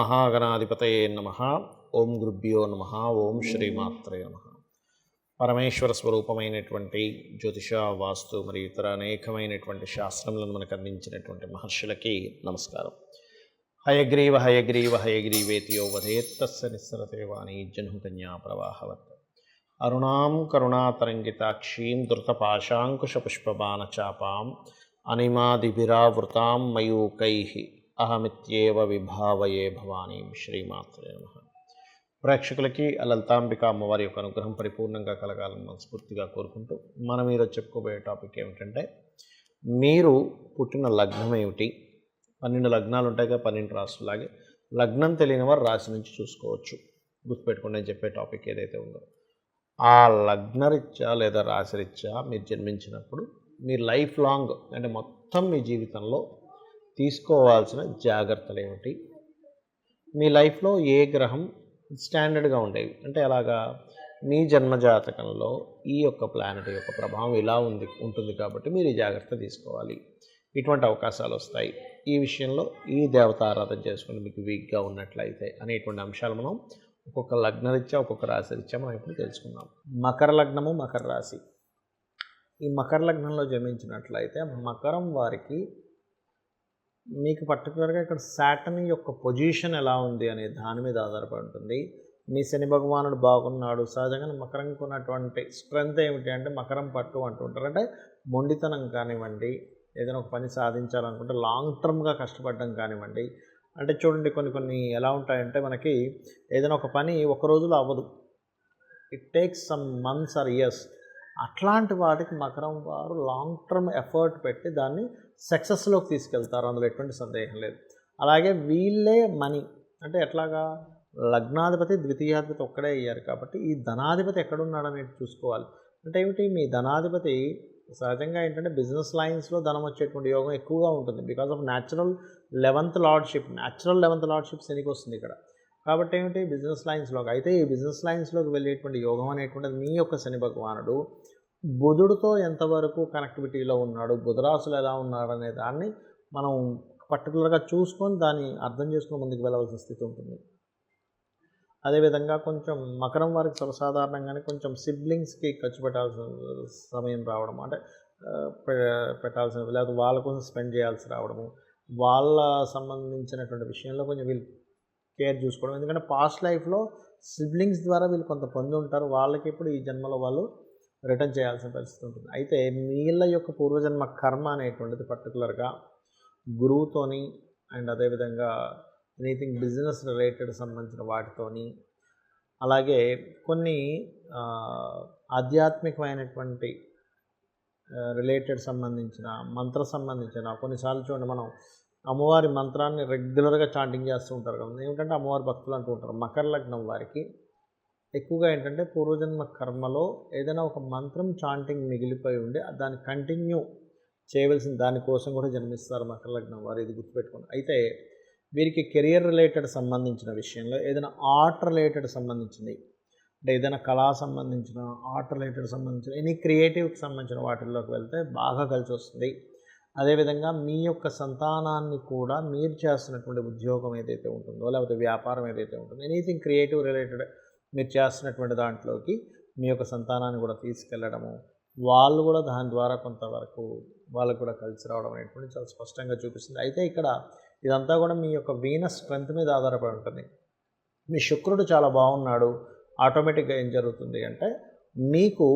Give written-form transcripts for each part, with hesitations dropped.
మహాగణాధిపతయే నమః. ఓం గురుభ్యో నమః. ఓం శ్రీమాత్రే నమః. పరమేశ్వర స్వరూపమైనటువంటి జ్యోతిష, వాస్తు మరియు ఇతర అనేకమైనటువంటి శాస్త్రములను మనకు అందించినటువంటి మహర్షులకి నమస్కారం. హయగ్రీవ హయగ్రీవ హయగ్రీవేతియో వదేత్తస్య నిస్సరతే వాణి జహ్నుకన్యా ప్రవాహవత్. అరుణాం కరుణాతరంగితాక్షీం ధృతపాశాంకుశపుష్పబాణచాపాం అనిమాదిభిరావృతాం మయూకైః అహమిత్యేవ విభావయే భవానీం. శ్రీమాత్రే నమః. ప్రేక్షకులకి లలితాంబిక అమ్మవారి యొక్క అనుగ్రహం పరిపూర్ణంగా కలగాలని మనస్ఫూర్తిగా కోరుకుంటూ మనం ఈరోజు చెప్పుకోబోయే టాపిక్ ఏమిటంటే, మీరు పుట్టిన లగ్నం ఏమిటి? 12 లగ్నాలు ఉంటాయిగా, 12 రాసులాగే లగ్నం తెలియని వారు రాశి నుంచి చూసుకోవచ్చు. గుర్తుపెట్టుకోండి నేను చెప్పే టాపిక్ ఏదైతే ఉందో. ఆ లగ్నరీత్యా లేదా రాశిరీత్యా మీరు జన్మించినప్పుడు మీ లైఫ్ లాంగ్ అంటే మొత్తం మీ జీవితంలో తీసుకోవాల్సిన జాగ్రత్తలు ఏమిటి? మీ లైఫ్లో ఏ గ్రహం స్టాండర్డ్గా ఉండేవి అంటే అలాగా మీ జన్మజాతకంలో ఈ యొక్క ప్లానెట్ యొక్క ప్రభావం ఇలా ఉంటుంది కాబట్టి మీరు ఈ జాగ్రత్త తీసుకోవాలి, ఇటువంటి అవకాశాలు వస్తాయి, ఈ విషయంలో ఈ దేవత ఆరాధన చేసుకుని మీకు వీక్గా ఉన్నట్లయితే అనేటువంటి అంశాలు మనం ఒక్కొక్క లగ్నరీత్యా ఒక్కొక్క రాశిరీత్యా మనం ఇప్పుడు తెలుసుకుందాం. మకర లగ్నము, మకర రాశి. ఈ మకర లగ్నంలో జన్మించినట్లయితే మకరం వారికి మీకు పర్టికులర్గా ఇక్కడ సాటర్న్ యొక్క పొజిషన్ ఎలా ఉంది అనే దాని మీద ఆధారపడి ఉంటుంది. మీ శని భగవానుడు బాగున్నాడు, సహజంగా మకరంకి ఉన్నటువంటి స్ట్రెంత్ ఏమిటి అంటే మకరం పట్టు అంటుంటారు. అంటే మొండితనం కానివ్వండి, ఏదైనా ఒక పని సాధించాలనుకుంటే లాంగ్ టర్మ్గా కష్టపడడం కానివ్వండి. అంటే చూడండి కొన్ని ఎలా ఉంటాయంటే మనకి ఏదైనా ఒక పని ఒక రోజులో అవ్వదు, it takes some months or years. అట్లాంటి వాటికి మకరం వారు లాంగ్ టర్మ్ ఎఫర్ట్ పెట్టి దాన్ని సక్సెస్లోకి తీసుకెళ్తారు, అందులో ఎటువంటి సందేహం లేదు. అలాగే వీళ్ళే మనీ అంటే ఎట్లాగా లగ్నాధిపతి ద్వితీయాధిపతి ఒక్కడే అయ్యారు కాబట్టి ఈ ధనాధిపతి ఎక్కడున్నాడు అనేది చూసుకోవాలి. అంటే ఏమిటి, మీ ధనాధిపతి సహజంగా ఏంటంటే బిజినెస్ లైన్స్లో ధనం వచ్చేటువంటి యోగం ఎక్కువగా ఉంటుంది because of natural 11th lordship. Natural 11th lordship శనికి వస్తుంది ఇక్కడ కాబట్టి ఏమిటి బిజినెస్ లైన్స్లోకి. అయితే ఈ బిజినెస్ లైన్స్లోకి వెళ్ళేటువంటి యోగం అనేటువంటిది మీ యొక్క శని భగవానుడు బుధుడితో ఎంతవరకు కనెక్టివిటీలో ఉన్నాడు, బుధరాశులు ఎలా ఉన్నాడు అనే దాన్ని మనం పర్టికులర్గా చూసుకొని దాన్ని అర్థం చేసుకుని ముందుకు వెళ్ళవలసిన స్థితి ఉంటుంది. అదేవిధంగా కొంచెం మకరం వారికి సర్వసాధారణంగానే కొంచెం సిబ్లింగ్స్కి ఖర్చు పెట్టాల్సిన సమయం రావడం, అంటే పెట్టాల్సిన లేదా వాళ్ళ కోసం స్పెండ్ చేయాల్సి రావడము, వాళ్ళ సంబంధించినటువంటి విషయంలో కొంచెం వీళ్ళు కేర్ చూసుకోవడం. ఎందుకంటే పాస్ట్ లైఫ్లో సిబ్లింగ్స్ ద్వారా వీళ్ళు కొంత పొంది ఉంటారు, వాళ్ళకి ఇప్పుడు ఈ జన్మలో వాళ్ళు రిటర్న్ చేయాల్సిన పరిస్థితి ఉంటుంది. అయితే వీళ్ళ యొక్క పూర్వజన్మ కర్మ అనేటువంటిది పర్టికులర్గా గురువుతోని అండ్ అదేవిధంగా ఎనీథింగ్ బిజినెస్ రిలేటెడ్ సంబంధించిన వాటితోని, అలాగే కొన్ని ఆధ్యాత్మికమైనటువంటి రిలేటెడ్ సంబంధించిన మంత్ర సంబంధించిన కొన్నిసార్లు చూడండి మనం అమ్మవారి మంత్రాన్ని రెగ్యులర్గా చాంటింగ్ చేస్తూ ఉంటారు కదా, ఏమిటంటే అమ్మవారి భక్తులు అంటూ ఉంటారు. మకర లగ్నం వారికి ఎక్కువగా ఏంటంటే పూర్వజన్మ కర్మలో ఏదైనా ఒక మంత్రం చాంటింగ్ మిగిలిపోయి ఉండి దాన్ని కంటిన్యూ చేయవలసిన దానికోసం కూడా జన్మిస్తారు మకర లగ్నం వారు, ఇది గుర్తుపెట్టుకోండి. అయితే వీరికి కెరియర్ రిలేటెడ్ సంబంధించిన విషయంలో ఏదైనా ఆర్ట్ రిలేటెడ్ సంబంధించింది అంటే ఏదైనా కళా సంబంధించిన ఆర్ట్ రిలేటెడ్ సంబంధించిన ఎనీ క్రియేటివ్కి సంబంధించిన వాటిల్లోకి వెళ్తే బాగా కలిసి వస్తుంది. అదేవిధంగా మీ యొక్క సంతానాన్ని కూడా మీరు చేస్తున్నటువంటి ఉద్యోగం ఏదైతే ఉంటుందో లేకపోతే వ్యాపారం ఏదైతే ఉంటుందో ఎనీథింగ్ క్రియేటివ్ రిలేటెడ్ మీరు చేస్తున్నటువంటి దాంట్లోకి మీ యొక్క సంతానాన్ని కూడా తీసుకెళ్ళడము, వాళ్ళు కూడా దాని ద్వారా కొంతవరకు వాళ్ళకు కూడా కలిసి రావడం అనేటువంటి చాలా స్పష్టంగా చూపిస్తుంది. అయితే ఇక్కడ ఇదంతా కూడా మీ యొక్క వీనస్ స్ట్రెంత్ మీద ఆధారపడి ఉంటుంది. మీ శుక్రుడు చాలా బాగున్నాడు, ఆటోమేటిక్గా ఏం జరుగుతుంది అంటే మీకు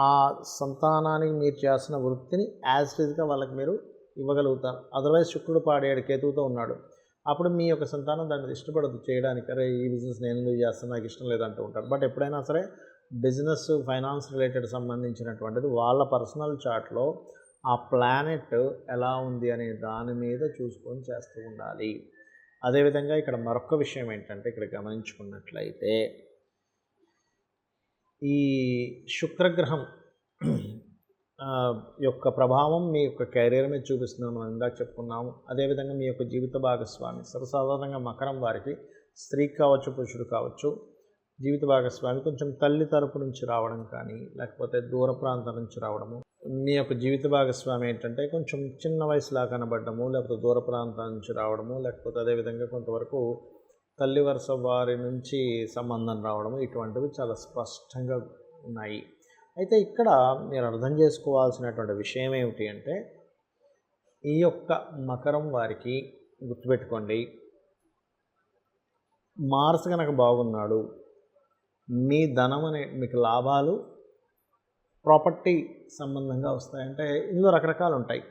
ఆ సంతానానికి మీరు చేస్తున్న వృత్తిని యాజ్ టీజ్గా వాళ్ళకి మీరు ఇవ్వగలుగుతారు. అదర్వైజ్ శుక్రుడు పాడేడు కేతువుతో ఉన్నాడు, అప్పుడు మీ యొక్క సంతానం దాన్ని ఇష్టపడదు చేయడానికి. అరే ఈ బిజినెస్ నేను ఎందుకు చేస్తాను, నాకు ఇష్టం లేదంటూ ఉంటారు. బట్ ఎప్పుడైనా సరే బిజినెస్ ఫైనాన్స్ రిలేటెడ్ సంబంధించినటువంటిది వాళ్ళ పర్సనల్ చార్ట్లో ఆ ప్లానెట్ ఎలా ఉంది అనే దాని మీద చూసుకొని చేస్తూ ఉండాలి. అదేవిధంగా ఇక్కడ మరొక విషయం ఏంటంటే ఇక్కడ గమనించుకున్నట్లయితే ఈ శుక్రగ్రహం యొక్క ప్రభావం మీ యొక్క కెరీర్ మీద చూపిస్తున్నాం, మనం ఇందాక చెప్పుకున్నాము. అదేవిధంగా మీ యొక్క జీవిత భాగస్వామి సర్వసాధారణంగా మకరం వారికి స్త్రీ కావచ్చు పురుషుడు కావచ్చు, జీవిత భాగస్వామి కొంచెం తల్లి తరపు నుంచి రావడం కానీ లేకపోతే దూర ప్రాంతం నుంచి రావడము, మీ యొక్క జీవిత భాగస్వామి ఏంటంటే కొంచెం చిన్న వయసులా కనబడము లేకపోతే దూర ప్రాంతం నుంచి రావడము, లేకపోతే అదేవిధంగా కొంతవరకు తల్లి వరుస వారి నుంచి సంబంధం రావడం ఇటువంటివి చాలా స్పష్టంగా ఉన్నాయి. అయితే ఇక్కడ మీరు అర్థం చేసుకోవాల్సినటువంటి విషయం ఏమిటి అంటే, ఈ యొక్క మకరం వారికి గుర్తుపెట్టుకోండి, మార్స్ కనుక బాగున్నాడు, మీ ధనం అనే మీకు లాభాలు ప్రాపర్టీ సంబంధంగా వస్తాయి. అంటే ఇందులో రకరకాలు ఉంటాయి.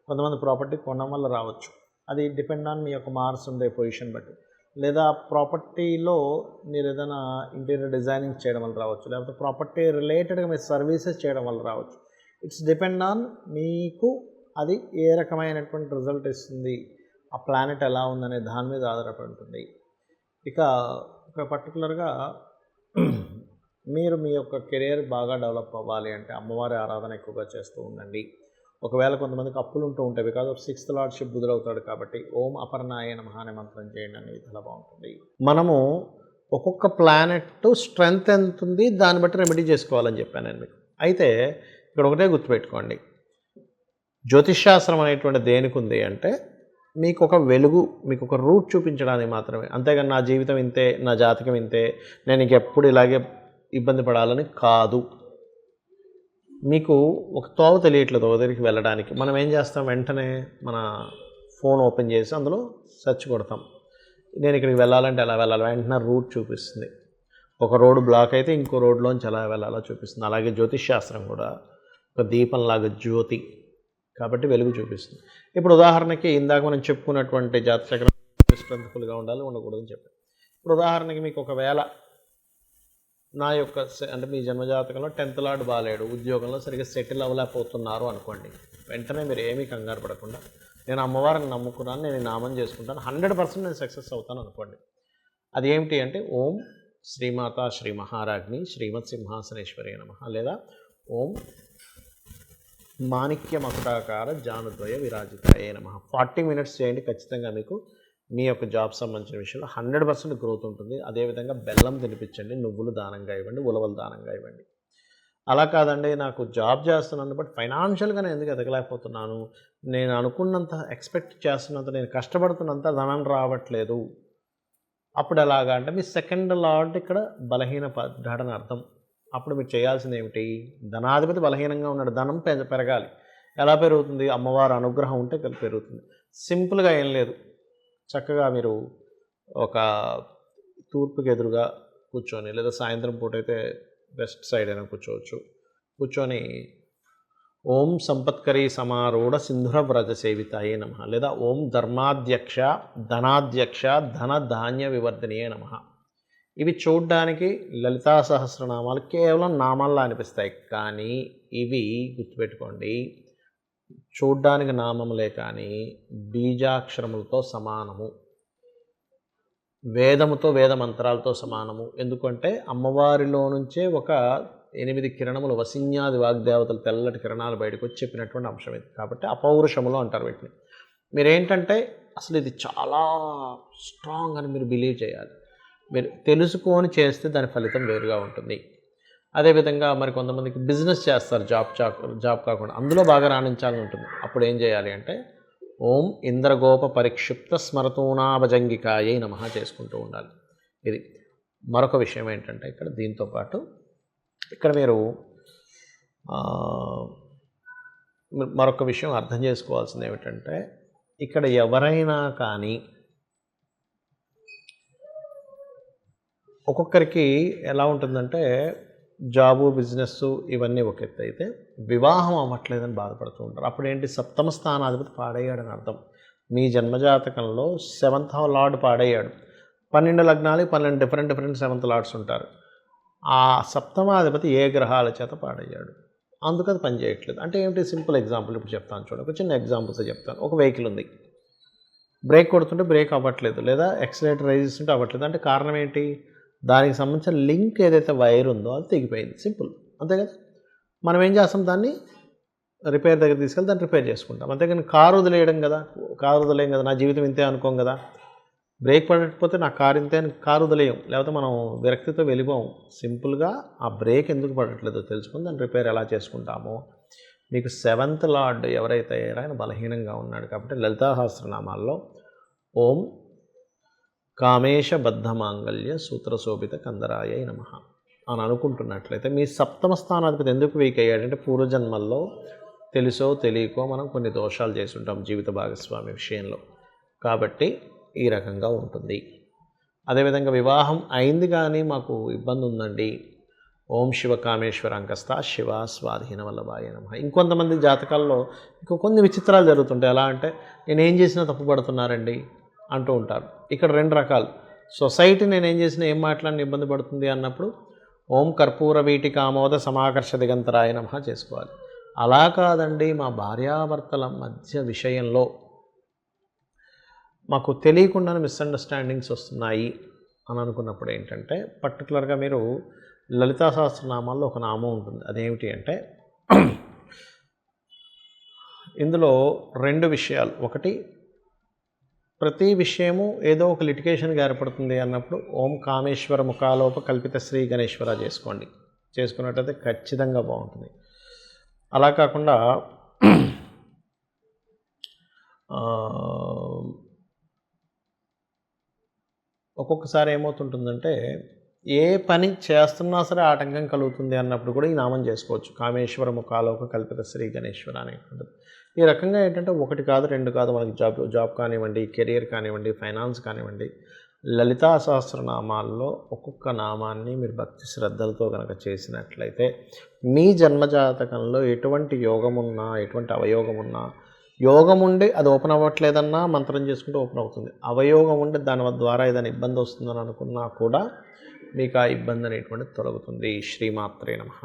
కొంతమంది ప్రాపర్టీ కొనడం వల్ల రావచ్చు, అది డిపెండ్ ఆన్ మీ యొక్క మార్స్ ఉండే పొజిషన్ బట్టి. లేదా ప్రాపర్టీలో మీరు ఏదైనా ఇంటీరియర్ డిజైనింగ్ చేయడం వల్ల రావచ్చు, లేకపోతే ప్రాపర్టీ రిలేటెడ్గా మీరు సర్వీసెస్ చేయడం వల్ల రావచ్చు. ఇట్స్ డిపెండ్ ఆన్ మీకు అది ఏ రకమైనటువంటి రిజల్ట్ ఇస్తుంది, ఆ ప్లానెట్ ఎలా ఉందనే దాని మీద ఆధారపడి ఉంటుంది. ఇక పర్టికులర్గా మీరు మీ యొక్క కెరీర్ బాగా డెవలప్ అవ్వాలి అంటే అమ్మవారి ఆరాధన ఎక్కువగా చేస్తూ ఉండండి. ఒకవేళ కొంతమందికి అప్పులు ఉంటూ ఉంటాయి, బికాజ్ ఆఫ్ 6th లార్డ్షిప్ బుధుడవుతాడు కాబట్టి ఓం అపర్ణాయ నమః అనే మంత్రం చేయండి అనేది చాలా బాగుంటుంది. మనము ఒక్కొక్క ప్లానెట్ స్ట్రెంగ్త్ ఎంత ఉంది దాన్ని బట్టి రెమెడీ చేసుకోవాలని చెప్పాను నేను మీకు. అయితే ఇక్కడ ఒకటే గుర్తుపెట్టుకోండి, జ్యోతిష్శాస్త్రం అనేటువంటి దేనికి ఉంది అంటే మీకు ఒక వెలుగు, మీకు ఒక రూట్ చూపించడానికి మాత్రమే. అంతేగాని నా జీవితం ఇంతే, నా జాతకం ఇంతే, నేను ఇంకెప్పుడు ఇలాగే ఇబ్బంది పడాలని కాదు. మీకు ఒక తోవ తెలియట్లేదు ఒక దగ్గరికి వెళ్ళడానికి, మనం ఏం చేస్తాం, వెంటనే మన ఫోన్ ఓపెన్ చేసి అందులో సెర్చ్ కొడతాం, నేను ఇక్కడికి వెళ్ళాలంటే ఎలా వెళ్ళాలి, వెంటనే రూట్ చూపిస్తుంది. ఒక రోడ్డు బ్లాక్ అయితే ఇంకో రోడ్లోంచి ఎలా వెళ్ళాలో చూపిస్తుంది. అలాగే జ్యోతిష్శాస్త్రం కూడా ఒక దీపంలాగా జ్యోతి కాబట్టి వెలుగు చూపిస్తుంది. ఇప్పుడు ఉదాహరణకి ఇందాక మనం చెప్పుకున్నటువంటి జాతచక్రం స్ట్రెంత్ఫుల్గా ఉండాలి, ఉండకూడదని చెప్పాను. ఇప్పుడు ఉదాహరణకి మీకు ఒకవేళ నా యొక్క అంటే మీ జన్మజాతకంలో 10th లార్డ్ బాలేడు, ఉద్యోగంలో సరిగ్గా సెటిల్ అవ్వలేకపోతున్నారు అనుకోండి, వెంటనే మీరు ఏమీ కంగారు పడకుండా నేను అమ్మవారిని నమ్ముకున్నాను, నేను నామం చేసుకుంటాను, 100% నేను సక్సెస్ అవుతాను అనుకోండి. అది ఏమిటి అంటే ఓం శ్రీమాత శ్రీ మహారాజ్ని శ్రీమత్ సింహాసనేశ్వరి నమః, లేదా ఓం మాణిక్య మకుటాకార జానుద్వయ విరాజితాయే నమః. 40 minutes చేయండి, ఖచ్చితంగా మీకు మీ యొక్క జాబ్ సంబంధించిన విషయంలో 100% గ్రోత్ ఉంటుంది. అదేవిధంగా బెల్లం తినిపించండి, నువ్వులు దానంగా ఇవ్వండి, ఉలవలు దానంగా ఇవ్వండి. అలా కాదండి నాకు జాబ్ చేస్తున్నాను బట్ ఫైనాన్షియల్గా నేను ఎందుకు ఎదగలేకపోతున్నాను, నేను అనుకున్నంత ఎక్స్పెక్ట్ చేస్తున్నంత, నేను కష్టపడుతున్నంత ధనం రావట్లేదు, అప్పుడు ఎలాగా అంటే మీ 2nd లార్డ్ ఇక్కడ బలహీన పడ్డాడని అర్థం. అప్పుడు మీరు చేయాల్సింది ఏమిటి, ధనాధిపతి బలహీనంగా ఉన్నాడు, ధనం పెరగాలి. ఎలా పెరుగుతుంది, అమ్మవారి అనుగ్రహం ఉంటే పెరుగుతుంది. సింపుల్గా ఏం లేదు, చక్కగా మీరు ఒక తూర్పుకి ఎదురుగా కూర్చొని, లేదా సాయంత్రం పూట అయితే వెస్ట్ సైడ్ అయినా కూర్చొని ఓం సంపత్కరీ సమారూఢ సింధుర వ్రజ సేవితాయే నమః, లేదా ఓం ధర్మాధ్యక్ష ధనాధ్యక్ష ధన ధాన్య వివర్ధనీయే నమః. ఇవి చూడ్డానికి లలితా సహస్రనామాలు కేవలం నామాల్లో అనిపిస్తాయి, కానీ ఇవి గుర్తుపెట్టుకోండి చూడ్డానికి నామములే కానీ బీజాక్షరములతో సమానము, వేదముతో వేద మంత్రాలతో సమానము. ఎందుకంటే అమ్మవారిలో నుంచే ఒక 8 కిరణములు వసిన్యాది వాగ్దేవతలు తెల్లటి కిరణాలు బయటకు వచ్చి చెప్పినటువంటి అంశం ఇది. కాబట్టి అపౌరుషములు అంటారు వీటిని. మీరేంటంటే అసలు ఇది చాలా స్ట్రాంగ్ అని మీరు బిలీవ్ చేయాలి. మీరు తెలుసుకొని చేస్తే దాని ఫలితం వేరుగా ఉంటుంది. అదేవిధంగా మరి కొంతమందికి బిజినెస్ చేస్తారు, జాబ్ కాకుండా అందులో బాగా రాణించాలని ఉంటుంది. అప్పుడు ఏం చేయాలి అంటే ఓం ఇంద్రగోప పరిక్షిప్త స్మరతూనాభజంగికాయే నమః చేసుకుంటూ ఉండాలి. ఇది మరొక విషయం ఏంటంటే ఇక్కడ దీంతోపాటు ఇక్కడ మీరు మరొక విషయం అర్థం చేసుకోవాల్సింది ఏమిటంటే ఇక్కడ ఎవరైనా కానీ ఒక్కొక్కరికి ఎలా ఉంటుందంటే జాబు బిజినెస్ ఇవన్నీ ఒక ఎత్తు అయితే వివాహం అవ్వట్లేదని బాధపడుతూ ఉంటారు. అప్పుడు ఏంటి, 7వ స్థానాధిపతి పాడయ్యాడని అర్థం. మీ జన్మజాతకంలో 7th లార్డ్ పాడయ్యాడు. 12 లగ్నాలకి 12 డిఫరెంట్ 7th లార్డ్స్ ఉంటారు. ఆ 7వ ఏ గ్రహాల చేత పాడయ్యాడు, అందుకు అది పని చేయట్లేదు. అంటే ఏమిటి, సింపుల్ ఎగ్జాంపుల్ ఇప్పుడు చెప్తాను చూడండి, ఒక చిన్న ఎగ్జాంపుల్స్ చెప్తాను. ఒక వెహికల్ ఉంది, బ్రేక్ కొడుతుంటే బ్రేక్ అవ్వట్లేదు, లేదా ఎక్సలేటర్ రైజ్ చేస్తుంటే అవ్వట్లేదు. అంటే కారణం ఏంటి, దానికి సంబంధించిన లింక్ ఏదైతే వైర్ ఉందో అది తెగిపోయింది, సింపుల్, అంతే కదా. మనం ఏం చేస్తాం, దాన్ని రిపేర్ దగ్గర తీసుకెళ్ళి దాన్ని రిపేర్ చేసుకుంటాం, అంతేగాని కారు వదిలేయడం కదా, కారు వదిలేయం కదా, నా జీవితం ఇంతే అనుకోం కదా. బ్రేక్ పడకపోతే నా కారు ఇంతే అని కారు వదిలేయం, లేకపోతే మనం విరక్తితో వెళ్ళిపోం. సింపుల్గా ఆ బ్రేక్ ఎందుకు పడట్లేదో తెలుసుకుని దాన్ని రిపేర్ ఎలా చేసుకుంటామో, మీకు 7th లార్డ్ ఎవరైతే ఆయన బలహీనంగా ఉన్నాడు. కాబట్టి లలితా సహస్రనామాల్లో ఓం కామేశ బద్ధ మాంగళ్య సూత్రశోభిత కందరాయ నమః అని అనుకుంటున్నట్లయితే, మీ సప్తమ స్థానాధిపతి ఎందుకు వీక్ అయ్యాడంటే పూర్వజన్మల్లో తెలుసో తెలియకో మనం కొన్ని దోషాలు చేసి ఉంటాం జీవిత భాగస్వామి విషయంలో. కాబట్టి ఈ రకంగా ఉంటుంది. అదేవిధంగా వివాహం అయింది కానీ మాకు ఇబ్బంది ఉందండి, ఓం శివ కామేశ్వర అంకస్త శివ స్వాధీన వల్లభాయ నమః. ఇంకొంతమంది జాతకాల్లో కొన్ని విచిత్రాలు జరుగుతుంటాయి. ఎలా అంటే నేనేం చేసినా తప్పు పడుతున్నారండి అంటూ ఉంటారు. ఇక్కడ రెండు రకాలు. సొసైటీ నేనేం చేసినా ఏం మాట్లాడిన ఇబ్బంది పడుతుంది అన్నప్పుడు ఓం కర్పూర వీటికి ఆమోద సమాకర్ష దిగంతరాయ నమః చేసుకోవాలి. అలా కాదండి, మా భార్యాభర్తల మధ్య విషయంలో మాకు తెలియకుండానే మిస్అండర్స్టాండింగ్స్ వస్తున్నాయి అని అనుకున్నప్పుడు ఏంటంటే, పర్టికులర్గా మీరు లలితా సహస్రనామాల్లో ఒక నామం ఉంటుంది. అదేమిటి అంటే ఇందులో రెండు విషయాలు. ఒకటి, ప్రతి విషయము ఏదో ఒక లిటిగేషన్గా ఏర్పడుతుంది అన్నప్పుడు ఓం కామేశ్వర ముఖాలోప కల్పిత శ్రీ గణేశ్వర చేసుకోండి. చేసుకున్నట్టయితే ఖచ్చితంగా బాగుంటుంది. అలా కాకుండా ఒక్కొక్కసారి ఏమవుతుంటుందంటే, ఏ పని చేస్తున్నా సరే ఆటంకం కలుగుతుంది అన్నప్పుడు కూడా ఈ నామం చేసుకోవచ్చు. కామేశ్వర ముఖాలోక కల్పిత శ్రీ గణేశ్వర అనేటువంటిది. ఈ రకంగా ఏంటంటే ఒకటి కాదు రెండు కాదు, మనకి జాబ్ కానివ్వండి, కెరియర్ కానివ్వండి, ఫైనాన్స్ కానివ్వండి, లలితా సహస్రనామాల్లో ఒక్కొక్క నామాన్ని మీరు భక్తి శ్రద్ధలతో కనుక చేసినట్లయితే మీ జన్మజాతకంలో ఎటువంటి యోగమున్నా, ఎటువంటి అవయోగమున్నా, యోగం ఉండి అది ఓపెన్ అవ్వట్లేదన్నా మంత్రం చేసుకుంటే ఓపెన్ అవుతుంది. అవయోగం ఉండి దాని ద్వారా ఏదైనా ఇబ్బంది వస్తుందని అనుకున్నా కూడా మీకు ఆ ఇబ్బంది అనేటువంటిది తొలగుతుంది. శ్రీమాత్రే నమః.